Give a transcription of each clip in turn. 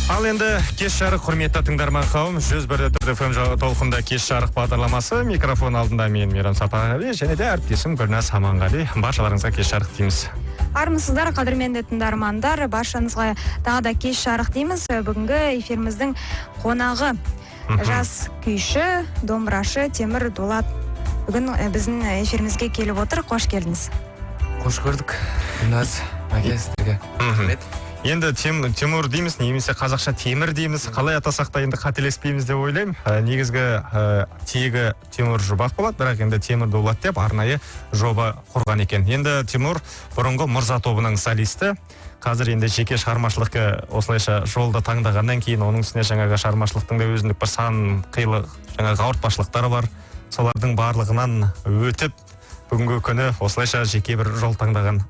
Ал енді кеш жарық құрметті тыңдарман қауым, 101.4 FM толқында кеш жарық бағдарламасы. Микрофон алдында мен Мейрам Сапарғали және де әріптесім Гүлназ Аманғали. Баршаларыңызға кеш жарық дейміз. Армысыздар, қадірменді тыңдармандар, баршаңызға тағы да кеш жарық дейміз. Бүгінгі эфиріміздің қонағы жас күйші, домбырашы Темір Дулат бүгін біздің эфирімізге келіп отыр. Қош келдіңіз. Қош көрдік. Гүлназ, мәке сіздерге. Рахмет. Енді Темір дейміз, немесе қазақша Темір дейміз. Қалай атасақ та енді қателеспейміз деп ойлаймын. Негізгі тегі Темір Жұбақ болады, бірақ енді Темір Дулат деп арнайы жоба құрған екен. Енді Темір бұрынғы Мұрза тобының солисті. Қазір енді жеке шығармашылыққа осылайша жолды таңдағаннан кейін оның үстіне жаңағы шығармашылықтың да өзіндік бір сан қилы жаңағы ауыртпашылықтары бар. Солардың барлығынан өтіп бүгінгі күні осылайша жеке бір жол таңдаған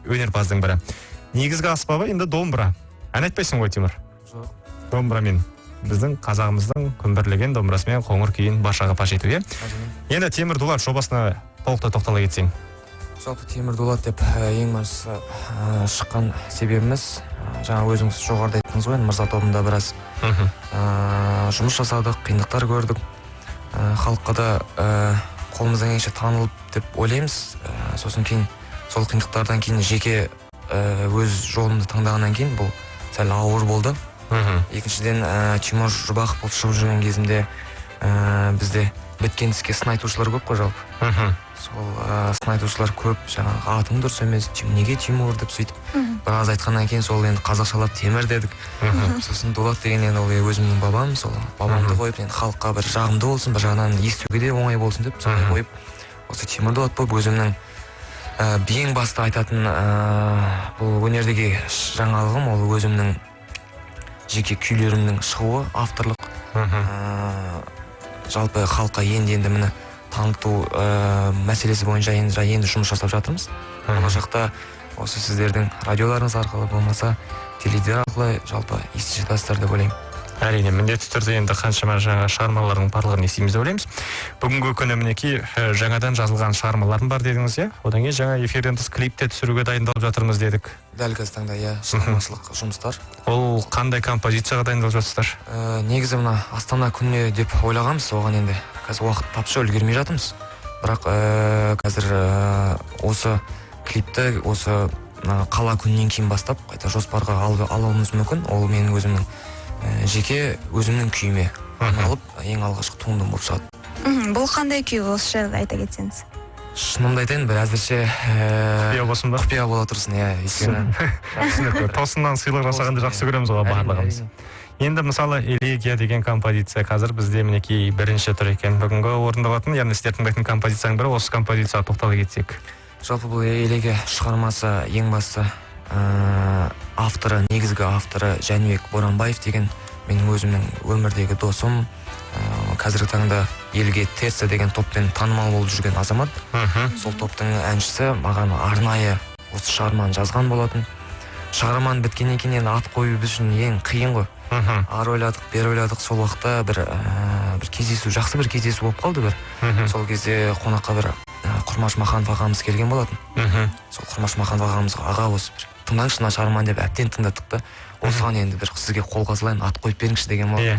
өнерпаздың бірі. Негізгі аспабы енді домбыра. Ән айтпайсың ғой, Темір? Жоқ. Домбырамен. Біздің қазағымыздың күмбірлеген домбырасымен қоңыр күйін баршаға паш етуге. Енді Темір Дулат жобасына толықтай тоқтала кетсең. Жалпы Темір Дулат деп ең басты шыққан себебіміз, жаңа өзіңіз жоғарыда айттыңыз ғой, Мұрза тобында біраз жұмыс жасадық, қиындықтар көрдік. Халыққа да қолымыздан келгенше танылып деп ойлаймыз. Сосын кейін сол қиындықтардан кейін жеке өз жолымды таңдағаннан кейін бұл сәл ауыр болды. Екіншіден Тимур Жұбақ болып шығып жүрген кезімде бізде біткен іске сын айтушылар көп қой жалпы. Сол сын айтушылар көп, жаңағы атың дұрыс емес, неге Тимур деп сөйтіп біраз айтқаннан кейін сол енді қазақшалап Темір дедік. Сосын Дулат деген енді ол өзімнің бабам, сол бабамды қойып енді халыққа бір жағымды болсын, бір жағынан естуге де оңай болсын деп солай қойып осы Темір Дулат болып өзімнің ең басты айтатын бұл өнердегі жаңалығым, ол өзімнің жеке күйлерімнің шығуы, авторлық. Жалпы халыққа енді мені таныту мәселесі бойынша енді жұмыс жасап жатырмыз. Болашақта осы сіздердің радиоларыңыз арқылы болмаса теледидар арқылы жалпы ести жатасыздар деп ойлаймын. Әрине, міндетті түрде енді қаншама жаңа шығармалардың барлығын естиміз деп ойлаймыз. Бүгінгі күні мінекей жаңадан жазылған шығармаларым бар дедіңіз, иә? Одан кейін жаңа эфирден тыс клипте түсіруге дайындалып жатырмыз дедік. Дәл қазір таңда шығармашылық жұмыстар. Ол қандай композицияға дайындалып жатсыздар? Негізі мына Астана күніне деп ойлағанбыз, оған енді қазір уақыт тапшы үлгермей жатырмыз. Бірақ қазір осы клипті осы қала күнінен кейін бастап қайта жоспарға алуымыз мүмкін. Ол менің өзімнің жеке өзімнің күйіме алып ең алғашқы туындым болып шығады. Бұл қандай күй, осы жайлы айта кетсеңіз? Шынымды айтайын, бір әзірше құпия бола тұрсын, иә. Тосыннан сыйлық жасағанды жақсы көреміз ғой барлығымыз. Енді мысалы Элегия деген композиция қазір бізде мінекей бірінші тұр екен. Бүгінгі орындалатын, яғни сіздер тыңдайтын композицияның бірі, осы композицияға тоқтала кетсек. Жалпы бұл Элегия шығармасы ең басты авторы, негізгі авторы Жәнібек Боранбаев деген менің өзімнің өмірдегі досым. Қазіргі таңда елге Терса деген топпен танымал болып жүрген азамат. Сол топтың әншісі маған арнайы осы шығарманы жазған болатын. Шығарманы біткеннен кейін ат қою біз үшін ең қиын ғой. Ар ойладық, бер ойладық. Сол уақытта бір кездесу, жақсы бір кездесу болып қалды бір. Сол кезде қонаққа бір Құрмаш Маханов ағамыз келген болатын. Сол Құрмаш Маханов ағамызға аға осы бір тыңдаңызшы мына шығарманы деп әбден тыңдаттық та, осыған енді бір сізге қолға салайын, ат қойып беріңізші деген болды.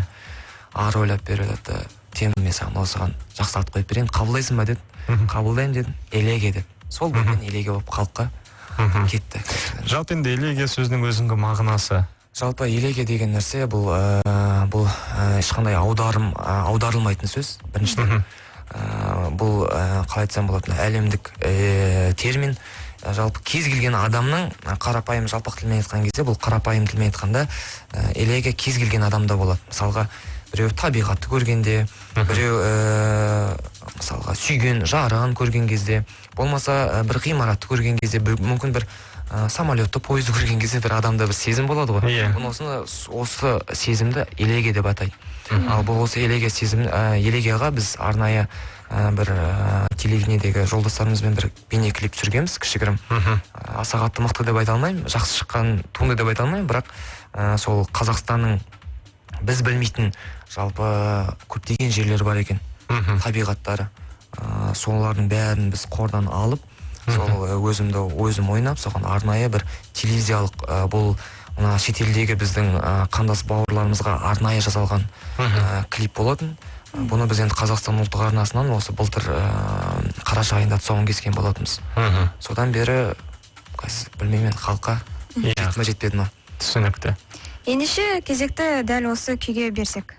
Ар ойлап бер ойлады, Темір, мен саған осыған жақсы ат қойып берейін, қабылдайсың ба деді. Қабылдаймын дедім. Элегия деп. Сол бүгін Элегия болып халыққа кетті. Жалпы енді Элегия сөзінің өзіңгі мағынасы. Жалпы Элегия деген нәрсе бұл ешқандай аударылмайтын сөз. Біріншіден бұл қалай айтсам болады, әлемдік термин. Жалпы кез келген адамның қарапайым жалпақ тілмен айтқан кезде, бұл қарапайым тілмен айтқанда Элегия кез келген адамда болады. Мысалға біреу табиғатты көргенде, біреу мысалға сүйген жарын көрген кезде, болмаса бір ғимаратты көрген кезде, мүмкін бір самолетті, пойызды көрген кезде бір адамда бір сезім болады ғой. Осы сезімді Элегия деп атайды. Ал бұл осы Элегияға біз арнайы бір телевидениедегі жолдастарымызбен бір бейне клип түсіргенбіз, кішігірім. Аса қатты мықты деп айта алмаймын, жақсы шыққан туынды деп айта алмаймын, бірақ сол Қазақстанның біз білмейтін жалпы көптеген жерлер бар екен, табиғаттары. Солардың бәрін біз қордан алып, сол өзім ойнап, соған арнайы бір телевизиялық бұл мына шетелдегі біздің қандас бауырларымызға арнайы жасалған клип болатын. Бұны біз енді Қазақстан ұлттық арнасынан осы былтыр қараша айында тұсауын кескен болатынбыз. Содан бері білмеймін, халыққа жетті ме жетпеді ме. Түсінікті. Ендеше кезекті дәл осы күйге берсек.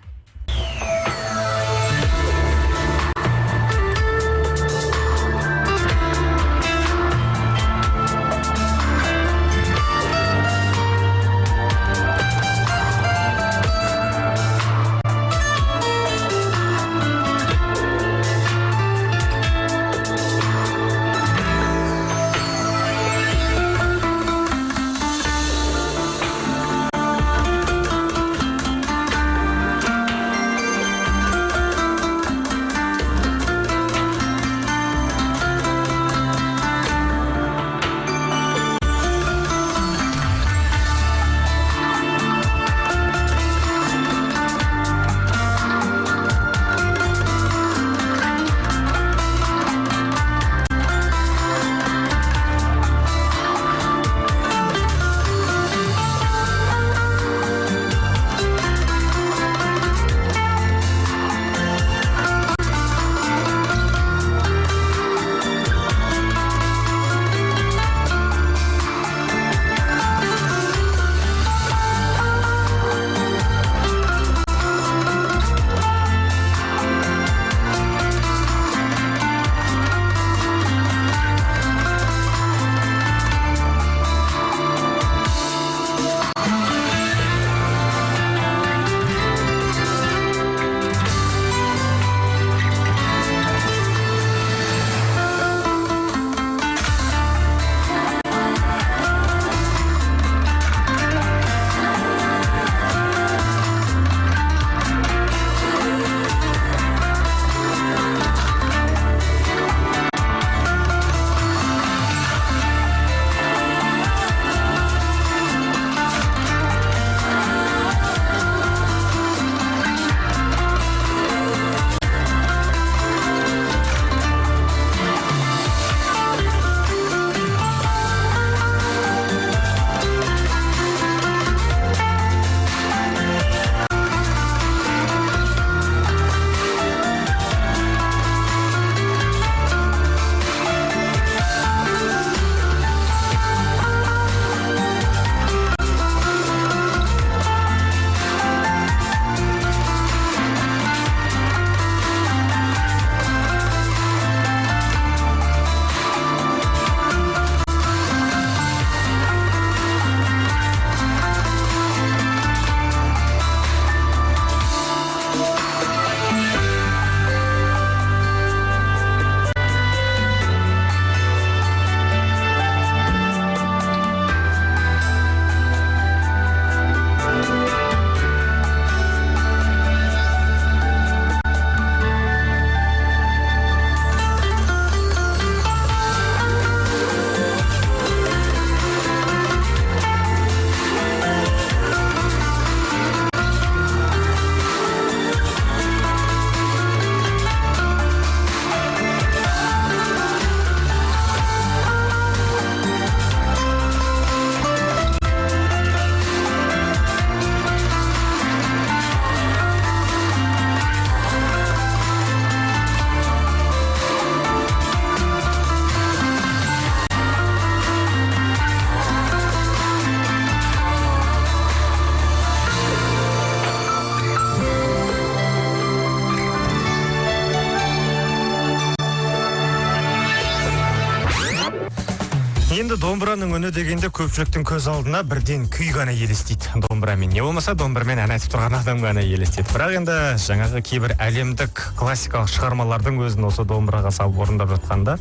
Енді домбыраның үні дегенде көпшіліктің көз алдына бірден күй ғана елестейді. Домбырамен не болмаса домбырамен ән айтып тұрған адам ғана елестейді. Бірақ енді жаңағы кейбір әлемдік классикалық шығармалардың өзін осы домбыраға салып орындап жатқанда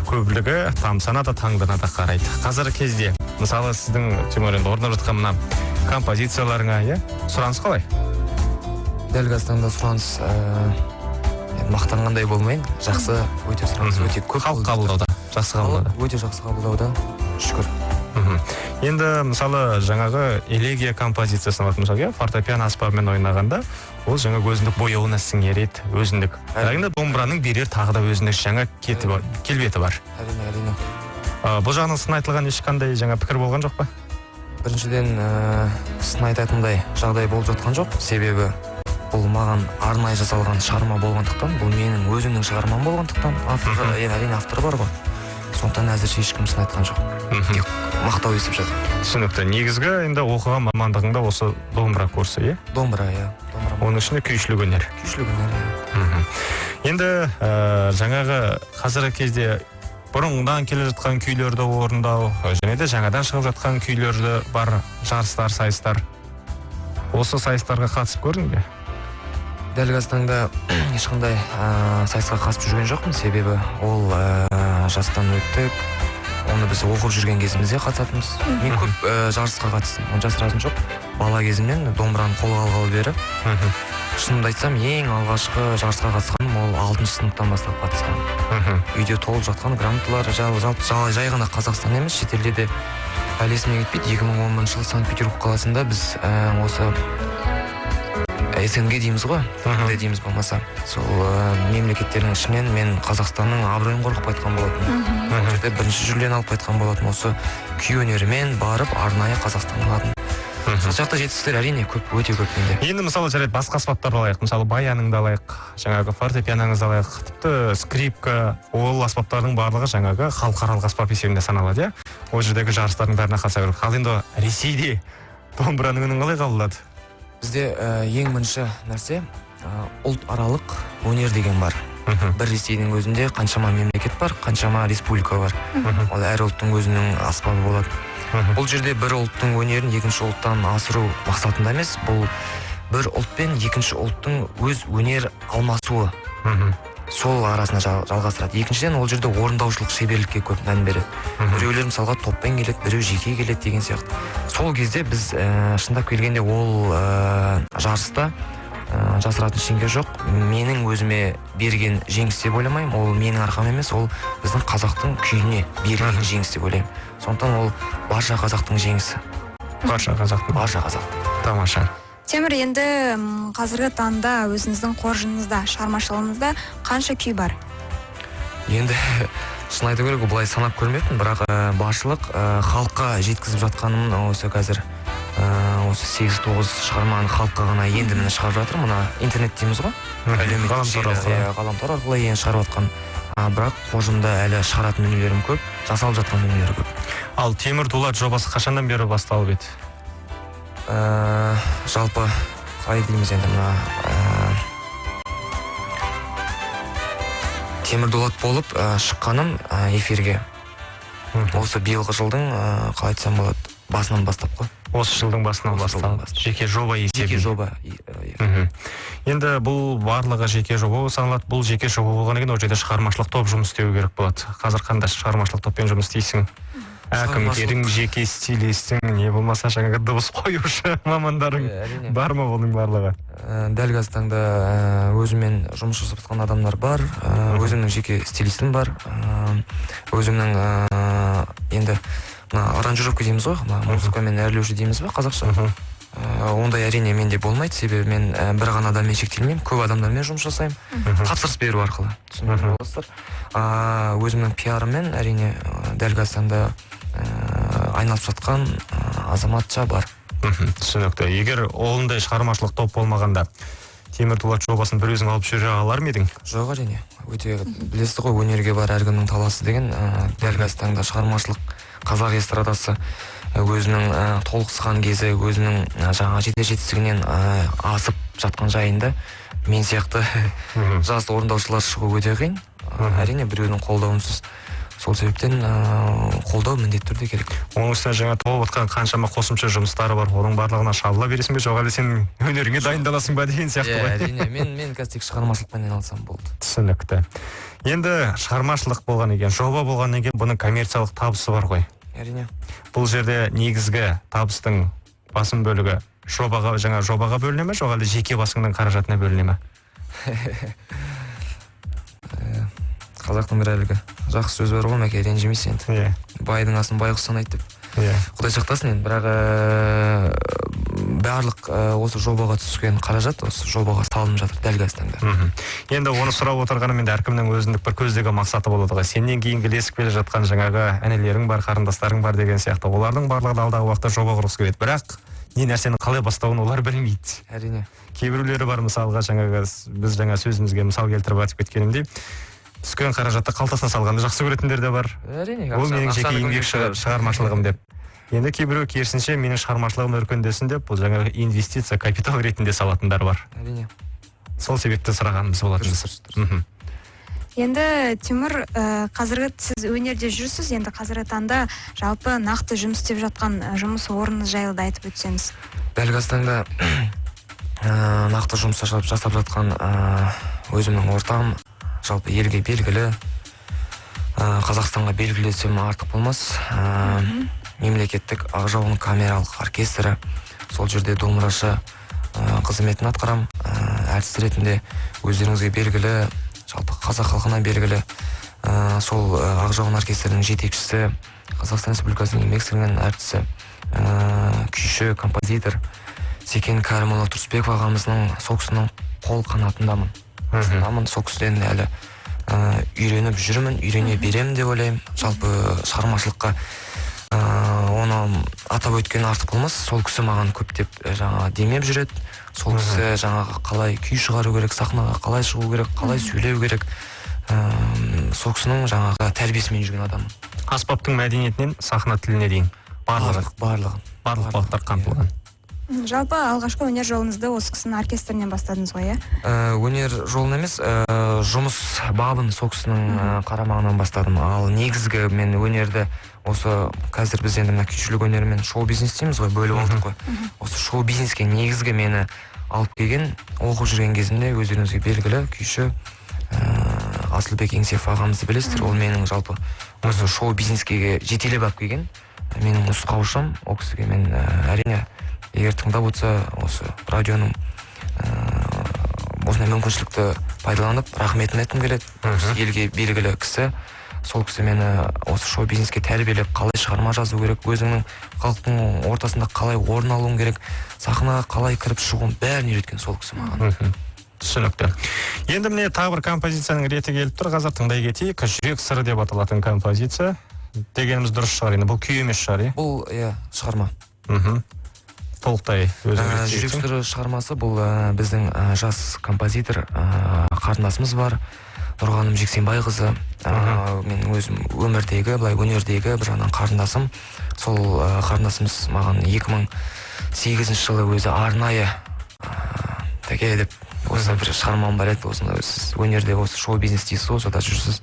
көбілігі тамсана да таңдана да қарайды. Қазіргі кезде мысалы сіздің Тимур енді орындап жатқан мына композицияларыңа сұраныс қалай? Дәл қазір таңда сұраныс мақтанғандай болмайын. Жақсы, өте сұраныс өте көп. Халық қабылдауда. Жақсы қабылдауда. Өте жақсы қабылдауда. Шүкір. Енді мысалы жаңағы элегия композициясын алатын болсақ, фортепиано аспабымен ойнағанда ол жаңа өзіндік бояуына сіңереді, өзіндік. Бірақ енді домбыраның берер тағы да өзіндік жаңа келбеті бар. Әрине. Бұл жағынан сын айтылған ешқандай жаңа пікір болған жоқ па? Біріншіден сын айтатындай жағдай болып жатқан жоқ. Себебі бұл маған арнайы жасалған шығарма болғандықтан, бұл менің өзімнің шығармам болғандықтан, әрине авторы бар ғой. Сондықтан әзірше ешкім сын айтқан жоқ. Мақтау естіп жатыр. Түсінікті. Негізгі енді оқыған мамандығыңда осы домбыра курсы, иә? Домбыра. Оның ішінде күйшілік өнер. Енді жаңағы қазіргі кезде бұрынғыдан келе жатқан күйлерді орындау, және де жаңадан шығып жатқан күйлерді бар жарыстар, сайыстар. Осы сайыстарға қатысып көрдің бе? Дәл қазіргі таңда ешқандай сайысқа қатысып жүрген жоқпын, себебі ол жастан өттік. Оны біз оқып жүрген кезімізде қатысатынбыз. Мен көп жарысқа қатыстым, оны жасыратыным жоқ. Бала кезімнен домбыраны қолға алғалы бері. Шынымды айтсам, ең алғашқы жарысқа қатысқаным ол 6-шы сыныптан бастап қатысқаным. Үйде толып жатқан грамоталар, жай ғана Қазақстан емес, шетелде де әлі есіме кетпейді. 2010 жылы Санкт-Петербург қаласында біз осы СНГ дейміз ғой, дейміз болмаса. Сол мемлекеттердің ішінен мен Қазақстанның абыройын қорғап қайтқан болатын. Жерде бірінші жүлдені алып қайтқан болатын. Осы күй өнерімен барып арнайы Қазақстанға аладым. Сол жақта жетістіктер әрине көп, өте көп менде. Енді мысалы жарайды басқа аспаптарды алайық. Мысалы баяныңды алайық, жаңағы фортепианоңызды алайық, тіпті скрипка, ол аспаптардың барлығы жаңағы халықаралық аспап есебінде саналады, иә? Ол жердегі жарыстардың бәріне қатыса беру. Ал енді Ресейде домбыраның үнін қалай қабылдады? Бізде ең бірінші нәрсе ұлт аралық өнер деген бар. Бір Ресейдің өзінде қаншама мемлекет бар, қаншама республика бар. Ол әр ұлттың өзінің аспабы болады. Бұл жерде бір ұлттың өнерін екінші ұлттан асыру мақсатында емес, бұл бір ұлт пен екінші ұлттың өз өнер алмасуы. Сол арасында жалғастырады. Екіншіден, ол жерде орындаушылық шеберлікке көп мән береді. Біреулер мысалға топпен келеді, біреу жеке келеді деген сияқты. Сол кезде біз шындап келгенде ол жарыста жасыратын ештеңе жоқ. Менің өзіме берген жеңіс деп ойламаймын. Ол менің арқам емес, ол біздің қазақтың күйіне берген жеңіс деп ойлаймын. Сондықтан ол барша қазақтың жеңісі. Барша қазақтың. Тамаша. Темір, енді қазіргі таңда өзіңіздің қоржыныңызда, шығармашылығыңызда қанша күй бар? Енді шын айту керек, бұлай санап көрмеппін, бірақ баршылық халыққа жеткізіп жатқаным осы қазір осы 8-9 шығарманы халыққа ғана енді міне шығарып жатыр. Мына интернет дейміз ғой, ғаламтор арқылы енді шығарып жатқан. Бірақ қоржынымда әлі шығаратын дүниелерім көп, жасалып жатқан дүниелер көп. Ал Темір Дулат жобасы қашаннан бері басталып еді? Жалпы қалай дейміз енді, мына Темір Дулат болып шыққаным эфирге осы биылғы жылдың қалай айтсам болады, басынан бастап қой. Осы жылдың басынан басталып. Жеке жоба есебінде. Жеке жоба. Енді бұл барлығы жеке жоба саналады. Бұл жеке жоба болғаннан кейін ол жерде шығармашылық топ жұмыс істеу керек болады. Қазір қандай шығармашылық топпен жұмыс істейсің? Әкімдерің, жеке стилистің, не болмаса жаңағы дыбыс қоюшы мамандарың бар ма оның барлығы? Дәл қазіргі таңда өзімен жұмыс жасап жатқан адамдар бар, өзімнің жеке стилистім бар, өзімнің енді аранжировка дейміз ғой, музыкамен әрлеуші дейміз бе қазақша. Ондай әрине менде болмайды, себебі мен бір ғана адаммен шектелмеймін, көп адамдармен жұмыс жасаймын, тапсырыс беру арқылы. Түсіндіріп боласыздар. Өзімнің пиарыммен әрине дәл қазіргі таңда айналып жатқан азаматша бар. Түсінікті. Егер ондай шығармашылық топ болмағанда Темір Дулат жобасын бір өзің алып жүре алар ма едің? Жоқ, әрине. Өте білесіз ғой, өнерге бар әркімнің таласы деген. Дәл қазіргі таңда шығармашылық қазақ эстрадасы өзінің толықсыған кезі, өзінің жаңа жетістігінен асып жатқан жайында мен сияқты жас орындаушылар шығу өте қиын. Әрине біреудің қолдауынсыз. Сол себептен қолдау міндетті түрде керек. Оның үстіне жаңа толып отқан қаншама қосымша жұмыстары бар. Оның барлығына шабыла бересің бе, жоқ әлде сен өнеріңе дайындаласың ба деген сияқты ғой. Әрине, мен қазір тек шығармашылықпен айналысам болды. Түсінікті. Енді шығармашылық болған екен, жоба болған екен, бұның коммерциялық табысы бар ғой. Әрине. Бұл жерде негізгі табыстың басым бөлігі жобаға бөліне ме, жоқ әлде жеке басыңның қаражатына бөліне ме? Қазақтың бір әлгі жақсы сөз бар ғой, мәке, ренжімейсің енді. Байдың асын байғұс санайды деп. Құдай сақтасын енді, бірақ барлық осы жобаға түскен қаражат осы жобаға салынып жатыр дәл қазіргі таңда. Енді оны сұрап отырғаным, енді әркімнің өзіндік бір көздегі мақсаты болады ғой. Сенен кейінгі ілесіп келе жатқан жаңағы інілерің бар, қарындастарың бар деген сияқты. Олардың барлығы да алдағы уақытта жоба құрғысы келеді. Бірақ не нәрсені қалай бастауын олар білмейді. Әрине. Кейбіреулері бар, мысалға біз жаңа сөзімізге мысал келтіріп айтып кеткенімдей, түскен қаражатты қалтасына салғанды жақсы көретіндер де бар. Әрине. Ол менің жеке еңбек шығармашылығым деп. Енді кейбіреу керісінше менің шығармашылығым өркендесін деп, бұл жаңағы инвестиция, капитал ретінде салатындар бар. Әрине. Сол себепті сұрағанымыз болатын. Енді Тимур, қазіргі сіз өнерде жүрсіз, енді қазіргі таңда жалпы нақты жұмыс істеп жатқан жұмыс орныңыз жайлы да айтып өтсеңіз. Дәл қазіргі таңда нақты жұмыс жасап жатқан өзімнің ортам, жалпы елге белгілі, Қазақстанға белгілі десем артық болмас. Мемлекеттік Ақжауын камералық оркестрі, сол жерде домбырашы қызметін атқарам. Әртіс ретінде өздеріңізге белгілі, жалпы қазақ халқына белгілі сол Ақжауын оркестрінің жетекшісі, Қазақстан Республикасының еңбек сіңірген әртісі, күйші, композитор Секен Кәрімұлы Тұрысбеков ағамыздың сол кісінің қол қанатындамын. Сол кісіден әлі үйреніп жүрмін, үйрене беремін деп ойлаймын. Жалпы шығармашылыққа оны атап өткен артық болмас. Сол кісі маған көптеп жаңа демеп жүреді. Сол кісі жаңағы қалай күй шығару керек, сахнаға қалай шығу керек, қалай сөйлеу керек. Сол кісінің жаңағы тәрбиесімен жүрген адам. Аспаптың мәдениетінен сахна тіліне дейін барлық бағыттар қамтылған. Жалпы алғашқы өнер жолыңызды осы кісінің оркестрінен бастадыңыз ғой, Өнер жолын емес, жұмыс бабын сол кісінің қарамағынан бастадым. Ал негізгі мен өнерді осы қазір біз енді күйшілік өнері мен шоу-бизнес дейміз ғой, бөліп алдық қой. Осы шоу-бизнеске негізгі мені алып келген, оқып жүрген кезімде өздеріңізге белгілі күйші Асылбек Еңсев ағамызды білесіздер. Ол менің жалпы осы шоу-бизнеске жетелеп алып келген менің нұсқаушым. Ол кісіге мен әрине егер тыңдап отырса, осы радионың осындай мүмкіншілікті пайдаланып рахметін айтқым келеді. Елге белгілі кісі, сол кісі мені осы шоу-бизнеске тәрбиелеп, қалай шығарма жазу керек, өзіңнің халықтың ортасында қалай орын алуың керек, сахнаға қалай кіріп шығуын бәрін үйреткен сол кісі маған. Түсінікті. Енді міне тағы бір композицияның реті келіп тұр. Қазір тыңдай кетейік. Жүрек сыры деп аталатын композиция. Дегеніміз дұрыс шығар, енді бұл күй емес шығар, Бұл шығарма. Толықтай жүрек сыры шығармасы бұл біздің жас композитор қарындасымыз бар, Нұрғаным Жексенбайқызы. Мен өзім өмірдегі, былай өнердегі бір жағынан қарындасым. Сол қарындасымыз маған 2008 жылы өзі арнайы тәке деп осындай бір шығармам бар еді, осындай сіз өнерде осы шоу-бизнес дейсіз ғой, сода жүрсіз,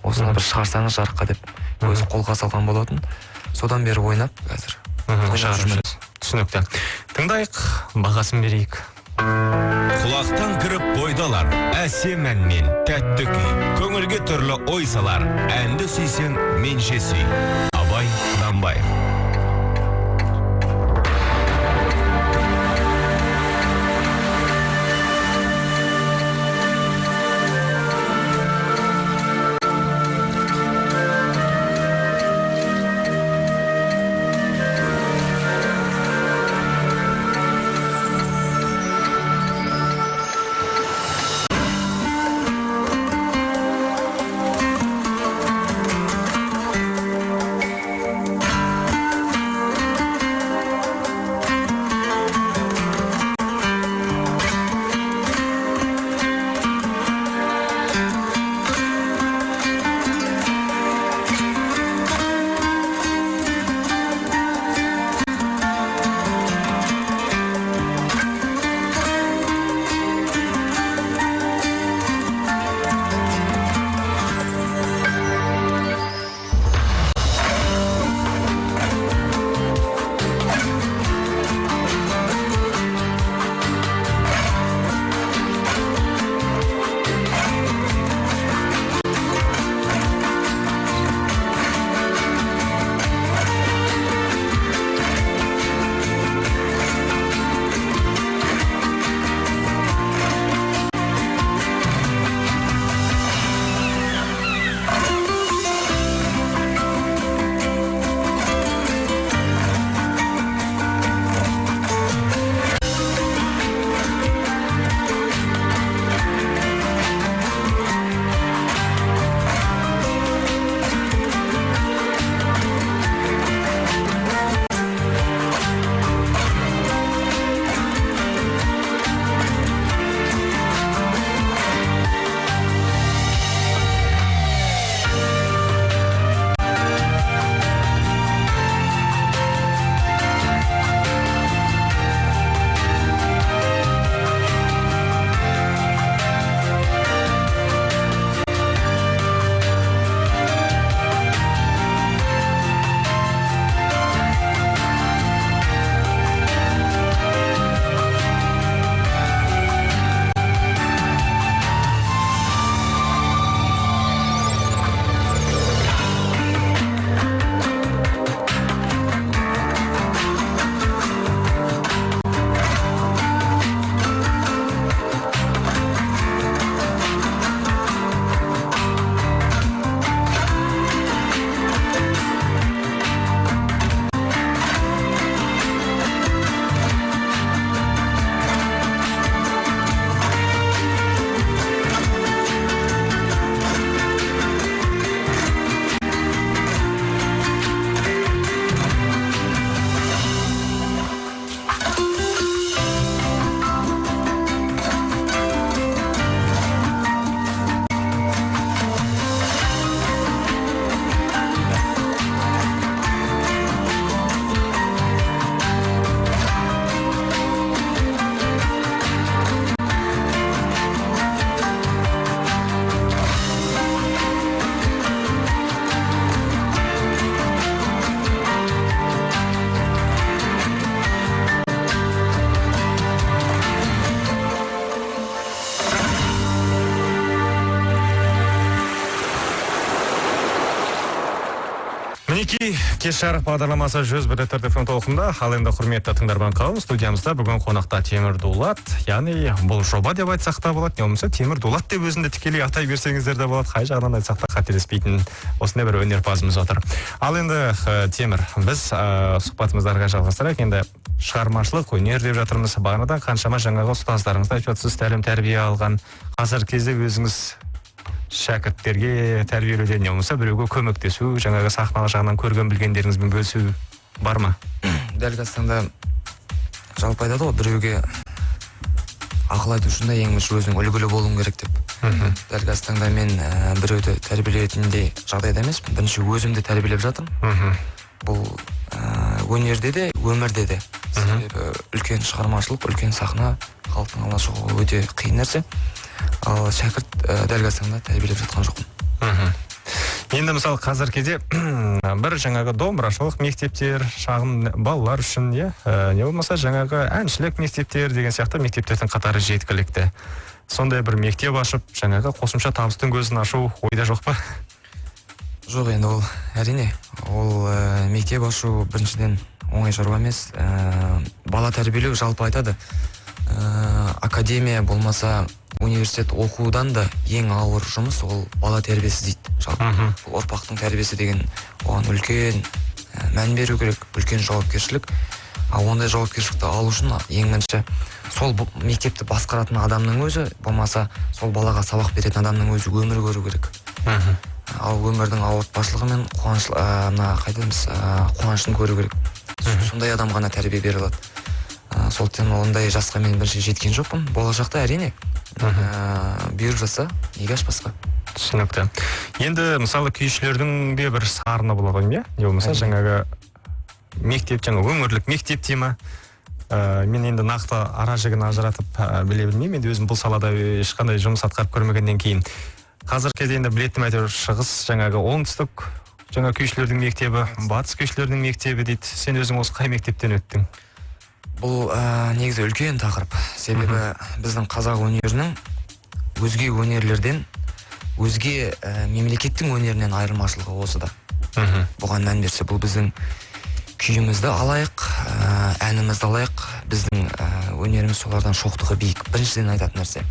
осындай бір шығарсаңыз жарыққа деп өзі қолға салған болатын. Содан бері ойнап қазір. Түсінікті. Тыңдайық, бағасын берейік. Құлақтан кіріп бойдалар, әсем әнмен тәтті күй, көңілге түрлі ой салар, әнді сүйсең менше сүй. Абай Құнанбаев. Мінекей, кеш жарық бағдарламасы 101 ТРТ толқында. Ал енді құрметті тыңдарман қауым, студиямызда бүгін қонақта Темір Дулат. Яғни бұл жоба деп айтсақ та болады, не болмаса Темір Дулат деп өзінде тікелей атай берсеңіздер де болады. Қай жағынан айтсақ та қателеспейтін осындай бір өнерпазымыз отыр. Ал енді Темір, біз сұхбатымызды арға жалғастырайық. Енді шығармашылық өнер деп жатырмыз. Бағанада қаншама жаңағы ұстаздарыңызды айтып жатсыз, тәлім тәрбие алған. Қазіргі кезде өзіңіз шәкірттерге тәрбиелеуден не болмаса біреуге көмектесу, жаңағы сахналық жағынан көрген білгендеріңізбен бөлісу бар ма? Дәл қазірде жалпы айтады ғой, біреуге ақыл айту үшін ең бірінші өзің үлгілі болуың керек деп. Дәл қазірде мен біреуді тәрбиелейтіндей жағдайда емеспін. Бірінші өзімді тәрбиелеп жатырмын. Бұл өнерде де, өмірде де. Себебі үлкен шығармашылық, үлкен сахна халықтың алдына шығу өте қиын нәрсе. Ал шәкірт дәл қазірде тәрбиелеп жатқан жоқпын. Енді мысалы қазір кезде бір жаңағы домбырашылық мектептер, шағын балалар үшін, не болмаса жаңағы әншілік мектептер деген сияқты мектептердің қатары жеткілікті. Сондай бір мектеп ашып, жаңағы қосымша табыстың көзін ашу ойда жоқ па? Жоқ, енді ол әрине, ол мектеп ашу біріншіден оңай шаруа емес. Бала тәрбиелеу жалпы айтады. Академия болмаса университет оқудан да ең ауыр жұмыс ол бала тәрбиесі дейді. Жалпы бұл ұрпақтың тәрбиесі деген оған үлкен мән беру керек, үлкен жауапкершілік. Ал ондай жауапкершілікті алу үшін ең бірінші сол мектепті басқаратын адамның өзі, болмаса сол балаға сабақ беретін адамның өзі өмір көру керек. Ал өмірдің ауыртпашылығы мен қуанышын көру керек. Сондай адам ғана тәрбие бере алады. Сондықтан ондай жасқа мен бірінші жеткен жоқпын. Болашақта әрине бұйырып жатса, неге ашпасқа? Түсінікті. Енді мысалы күйшілердің де бір сарыны болады ғой, не болмаса жаңағы мектеп, жаңа өңірлік мектеп дейма. Мен енді нақты ара-жігін ажыратып біле білмеймін. Енді өзім бұл салада ешқандай жұмыс атқарып көрмегеннен кейін. Қазіргі кезде енді білетім әйтеуір шығыс, жаңағы оңтүстік, жаңа күйшілердің мектебі, батыс күйшілердің мектебі дейді. Сен өзің осы қай мектептен өттің? Бұл негізі үлкен тақырып. Себебі біздің қазақ өнерінің өзге өнерлерден, өзге мемлекеттің өнерінен айырмашылығы осы да. Бұған мән берсе, бұл біздің күйімізді алайық, әнімізді алайық, біздің өнеріміз солардан шоқтығы биік. Біріншіден айтатын нәрсе.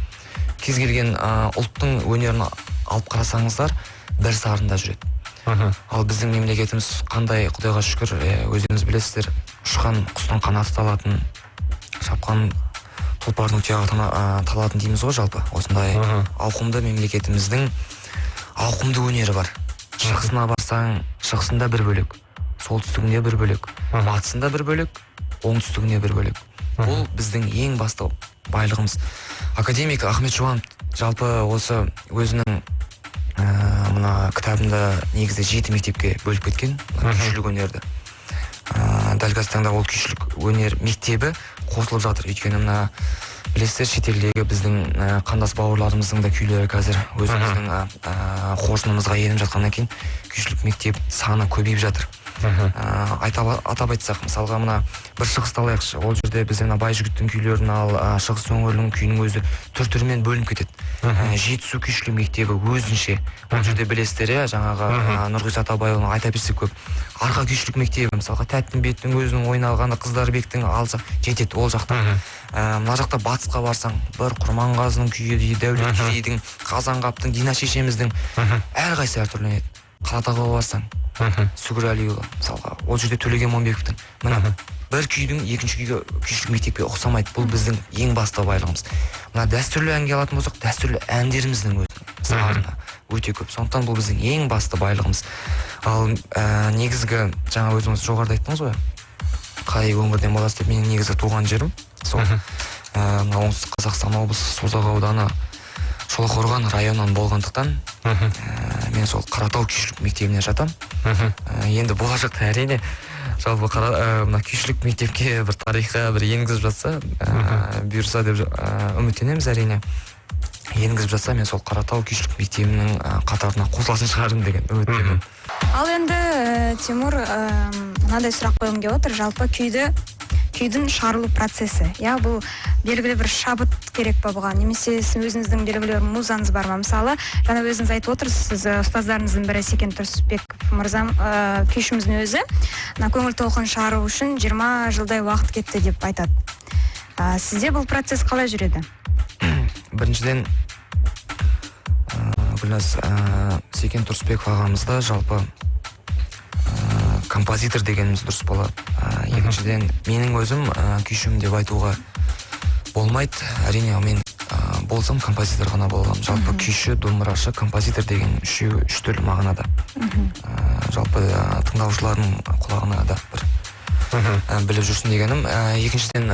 Кез келген ұлттың өнерін алып қарасаңыздар, бір сарында жүреді. Ал біздің мемлекетіміз қандай, құдайға шүкір, өздеріңіз білесіздер, ұшқан құстың қанаты талатын, шапқан тұлпардың тұяғы талатын дейміз ғой жалпы. Осындай ауқымды мемлекетіміздің ауқымды өнері бар. Шығысына барсаң, шығысында бір бөлек, солтүстігінде бір бөлек, батысында бір бөлек, оңтүстігінде бір бөлек. Бұл біздің ең басты байлығымыз. Академик Ахмет Жұбанов жалпы осы өзінің мына кітабында негізі 7 мектепке бөліп кеткен күйшілік өнерді. Дәл қазіргі таңда ол күйшілік өнер мектебі қосылып жатыр. Өйткені мына білесіздер, шетелдегі біздің қандас бауырларымыздың да күйлері қазір өзіміздің қосынымызға еніп жатқаннан кейін күйшілік мектеп саны көбейіп жатыр. Атап айтсақ, мысалға мына бір шығысты алайықшы, ол жерде біздің бай жігіттің күйлерін ал шығыс өңірінің күйінің өзі түр-түрімен бөлініп кетеді. Жетісу күйшілік мектебі өзінше, ол жерде білесіздер, жаңағы Нұрғиса Атабайұлының айта берсек көп. Арқа күйшілік мектебі, мысалға Тәттімбеттің өзінің ойналғаны, Қыздарбектің алса жетеді ол жақта. Мына жақта батысқа барсаң, бір Құрманғазының күйі дейді, Дәулет Керейдің, Қазанғаптың, Дина шешеміздің әрқайсысы әртүрленеді. Қаратауға барсаң, Сүгір Әлиұлы, мысалға, ол жерде Төлеген Момбековтың. Мына бір күйдің екінші күйге күйшілік мектепке ұқсамайды. Бұл біздің ең басты байлығымыз. Мына дәстүрлі әнге алатын болсақ, дәстүрлі әндеріміздің өзі сарыны өте көп. Сондықтан бұл біздің ең басты байлығымыз. Ал негізгі, жаңа өзіңіз жоғарыда айттыңыз ғой, қай өңірден боласыз деп, менің негізі туған жерім сол. Оңтүстік Қазақстан облысы Созақ ауданы Шолаққорған районынан болғандықтан мен сол Қаратау күйшілік мектебіне жатам. Енді болашақта әрине жалпы мына күйшілік мектепке бір тарихқа бір енгізіп жатса, бұйырса деп үміттенеміз әрине. Енгізіп жатса, мен сол Қаратау күйшілік мектебінің қатарына қосылатын шығарым деген үміттемін. Ал енді Тимур, мынадай сұрақ қойғым келіп отыр. Жалпы күйдің шығарылу процесі. Иә, бұл белгілі бір шабыт керек па бұған, немесе өзіңіздің белгілі бір музаңыз бар ма? Мысалы, жаңа өзіңіз айтып отырсыз, сіз ұстаздарыңыздың бірі Секен Тұрсынбек мырзам, күйшіміздің өзі көңіл толқын шығару үшін 20 жылдай уақыт кетті деп айтады. Сізде бұл процесс қалай жүреді? Біріншіден, Гүлназ, Секен Тұрсынбеков ағамызда жалпы композитор дегеніміз дұрыс болады. Екіншіден, менің өзім күйшім деп айтуға болмайды. Әрине, мен болсам композитор ғана боламын. Жалпы күйші, домбырашы, композитор деген үш түрлі мағынада. Жалпы тыңдаушылардың құлағына да бір біліп жүрсін дегенім. Екіншіден,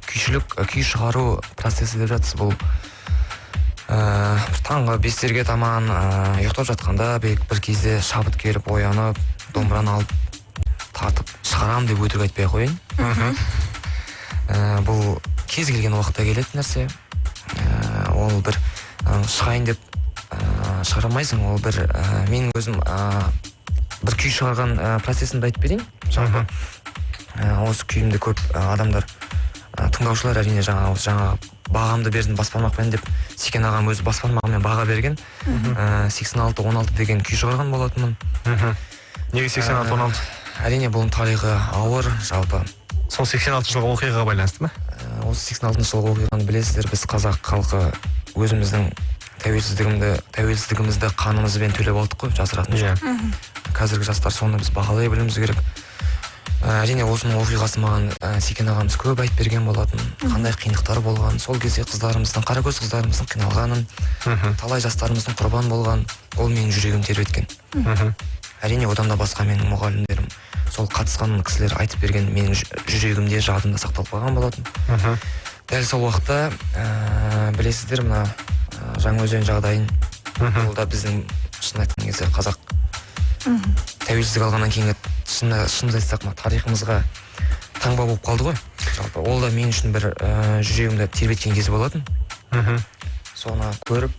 күй шығару процесі деп жатсыз, бұл таңғы 5-терге таман ұйықтап жатқанда бір кезде шабыт келіп оянып, домбыраны алып тартып шығарам деп өтірік айтпай қойын. Бұл кез келген уақытта келетін нәрсе. Ол бір шығайын деп шығарамайсың. Ол бір менің өзім бір күй шығарған процесімді айтып берейін. Жалпы осы күйімді көп адамдар, тыңдаушылар әрине жаңа бағамды бердім баспалмақпен деп Секен ағам өзі баспалмағымен баға берген. 86-16 деген күй шығарған болатынмын. Неге 86-16? Әрине бұл тарихы ауыр, жалпы. Сол 86 жылғы оқиғаға байланысты ма? Осы 86 жылғы оқиғаны білесіздер, біз қазақ халқы өзіміздің тәуелсіздігімізді қанымызбен төлеп алдық қой, жасыратын жоқ. Қазіргі жастар соны біз бағалай білуіміз керек. Әрине осының оқиғасы маған Секен ағамыз көп айтып берген болатын. Қандай қиындықтар болған, сол кезде қыздарымыздың, қаракөз қыздарымыздың қиналғанын, талай жастарымыздың құрбан болған, ол менің жүрегім тербеткен. Әрине одан да басқа менің мұғалімдерім, сол қатысқан кісілер айтып берген менің жүрегімде, жадымда сақталып қалған болатын. Дәл сол уақытта білесіздер, мына Жаңаөзен жағдайын, ол да біздің шын айтқан кезде қазақ тәуелсіздік алғаннан кейінгі шынымызды айтсақ, тарихымызға таңба болып қалды ғой. Жалпы ол да мен үшін бір жүрегімді тербеткен кез болатын. Соны көріп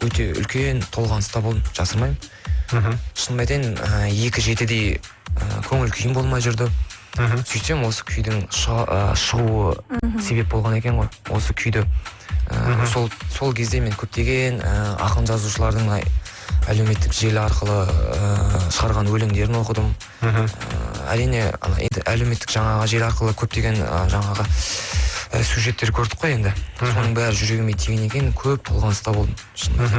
өте үлкен толғаныста болдым, жасырмаймын. Шынымды айтайын, 2-7-дей көңіл күйім болмай жүрді. Сөйтсем осы күйдің шығуы себеп болған екен ғой. Осы күйді сол кезде мен көптеген ақын жазушылардың әлеуметтік желі арқылы шығарған өлеңдерін оқыдым. Әрине әлеуметтік желі арқылы көптеген жаңағы сюжеттер көрдік қой енді. Соның бәрі жүрегіме тиген екен, көп толғаныста болдым.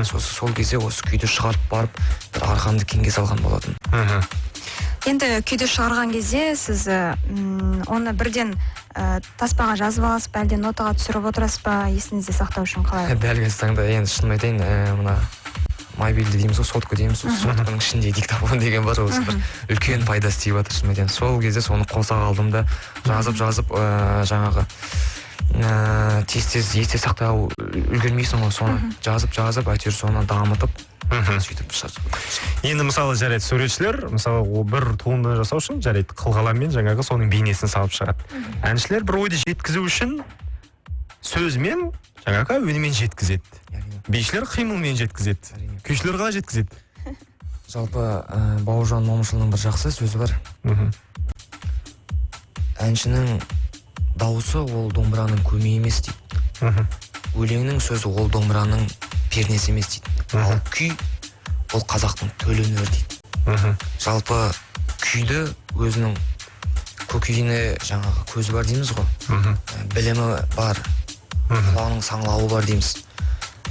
Сол кезде осы күйді шығарып барып бір арқамды кеңге салған болатын. Енді күйді шығарған кезде сіз оны бірден таспаға жазып аласыз ба, әлде нотаға түсіріп отырасыз ба, есіңізде сақтау үшін қалай? Дәл қазір таңда енді шынымды айтайын, мына мобильді дейміз, сотка дейміз, сотканың ішінде диктофон деген бар, осы бір үлкен пайдасы тиіп жатыр шынымды айтайын. Сол кезде соны қоса қалдым да жазып жаңағы тез есте сақтау үлгермейсің ғой, соны жазып әйтеуір соны дамытып сөйтіп енді мысалы жарайды суретшілер, мысалы бір туынды жасау үшін жарайды қылқаламмен жаңағы соның бейнесін салып шығады. Әншілер бір ойды жеткізу үшін сөзмен жаңағы өнімен жеткізеді. Бишілер қимылмен жеткізеді. Күйшілер қалай жеткізеді? Жалпы Бауыржан Момышұлының бір жақсы сөзі бар. Әншінің дауысы ол домбыраның көмейі емес дейді. Өлеңнің сөзі ол домбыраның пернесі емес дейді. Ал күй ол қазақтың төл өнері дейді. Жалпы күйді өзінің көкейіне жаңағы көзі бар дейміз ғой. Білімі бар, құлағының саңлауы бар дейміз.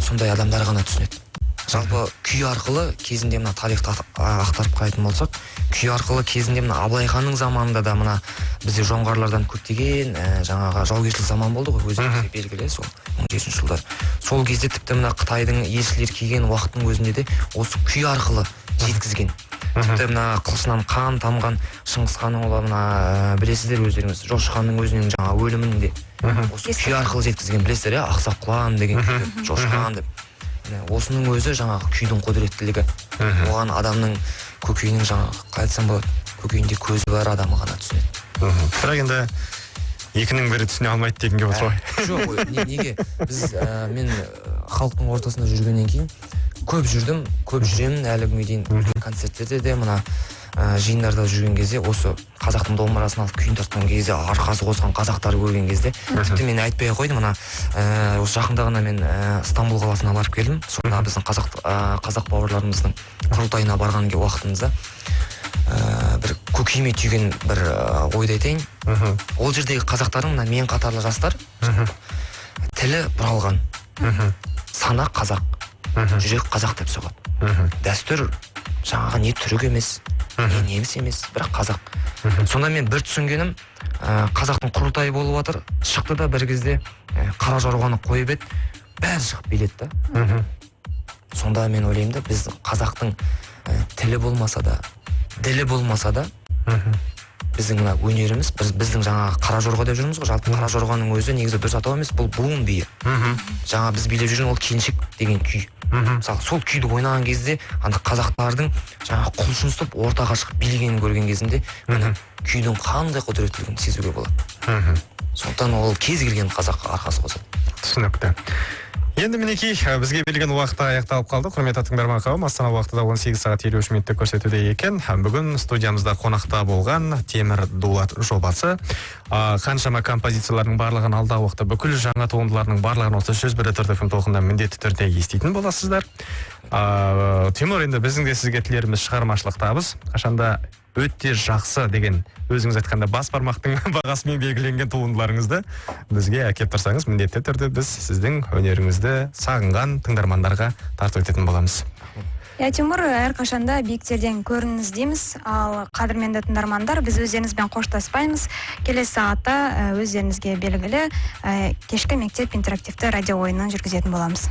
Сондай адамдар ғана түсінеді. Жалпы күй арқылы кезінде мына тарихты ақтарып қарайтын болсақ, күй арқылы кезінде мына Абылай ханның заманында да мына бізде жоңғарлардан көптеген жаңағы жаугершілік заман болды ғой, өзіңізге белгілі, сол 1700 жылдар. Сол кезде тіпті мына Қытайдың елшілер келген уақыттың өзінде де осы күй арқылы жеткізген. Тіпті мына қылышынан қан тамған Шыңғыс ханның ұлы, мына білесіздер өздеріңіз, Жошы ханның өзінің жаңа өлімін де осы күй арқылы жеткізген, білесіздер, Ақсақ құлан деген күйді, Жошы хан деп. Осының өзі жаңағы күйдің құдіреттілігі. Оған адамның көкейінің жаңағы қайтсам болады, көкейінде көзі бар адамы ғана түсінеді. Бірақ енді екінің бірі түсіне алмайды дегенге отыр ғой. Жоқ, неге? Мен халықтың ортасында жүргеннен кейін көп жүремін әлі күнге дейін. Концерттерде де мына жиындарда жүрген кезде осы қазақтың домбырасын алып күйін тартқан кезде арқасы қосқан қазақтар көрген кезде тіпті мен айтпай ақ қойдым, мына осы жақында ғана мен Стамбул қаласына барып келдім. Сонда біздің қазақ бауырларымыздың құрылтайына барған уақытымызда бір көкейіме түйген бір ойды айтайын. Ол жердегі қазақтардың, мына мен қатарлы жастар, тілі бұралған, сана қазақ, жүрек қазақ деп соғады. Дәстүр жаңағы не түрік емес, не неміс емес, бірақ қазақ. Сонда мен бір түсінгенім, қазақтың құрылтайы болып жатыр, шықты да бір кезде қара жорғаны қойып еді, бәрі шығып биледі да. Сонда мен ойлаймын да, біз қазақтың тілі болмаса да, ділі болмаса да, біздің мына өнеріміз, біздің жаңағы қара жорға деп жүрміз ғой, жалпы қара жорғаның өзі негізі дұрыс атау емес, бұл буын биі. Жаңа біз билеп жүрген ол келіншек деген күй. Мысалы, сол күйді ойнаған кезде, анда қазақтардың жаңа құлшын ұстап ортаға шығып билегенін көрген кезінде, күйдің қандай құдіреттілігін сезуге болады. Сондықтан ол кез келген қазаққа арқасы қосады. Түсінікті. Енді мінекей, бізге берілген уақытта аяқталып қалды. Құрметті тыңдарман қауым, Астана уақытыда 18 сағат 53 минутты көрсетуде екен. Бүгін студиямызда қонақта болған темір дулат жобасы. Қаншама композициялардың барлығын алдағы уақытта бүкіл жаңа туындыларының барлығын осы сөз бір FM толқында міндетті түрде еститін боласыздар. Тимур, енді біздің де сізге тілеріміз шығармашылық табыс. Қашанда өте жақсы деген, өзіңіз айтқанда бас бармақтың бағасымен белгіленген туындыларыңызды бізге әкеп тұрсаңыз, міндетті түрде біз сіздің өнеріңізді сағынған тыңдармандарға тарту ететін боламыз. Тимур, әрқашанда биіктерден көрініңіз дейміз. Ал қадірменді тыңдармандар, біз өздеріңізбен қоштаспаймыз. Келесі сағатта өздеріңізге белгілі кешкі мектеп интерактивті радио ойынын жүргізетін боламыз.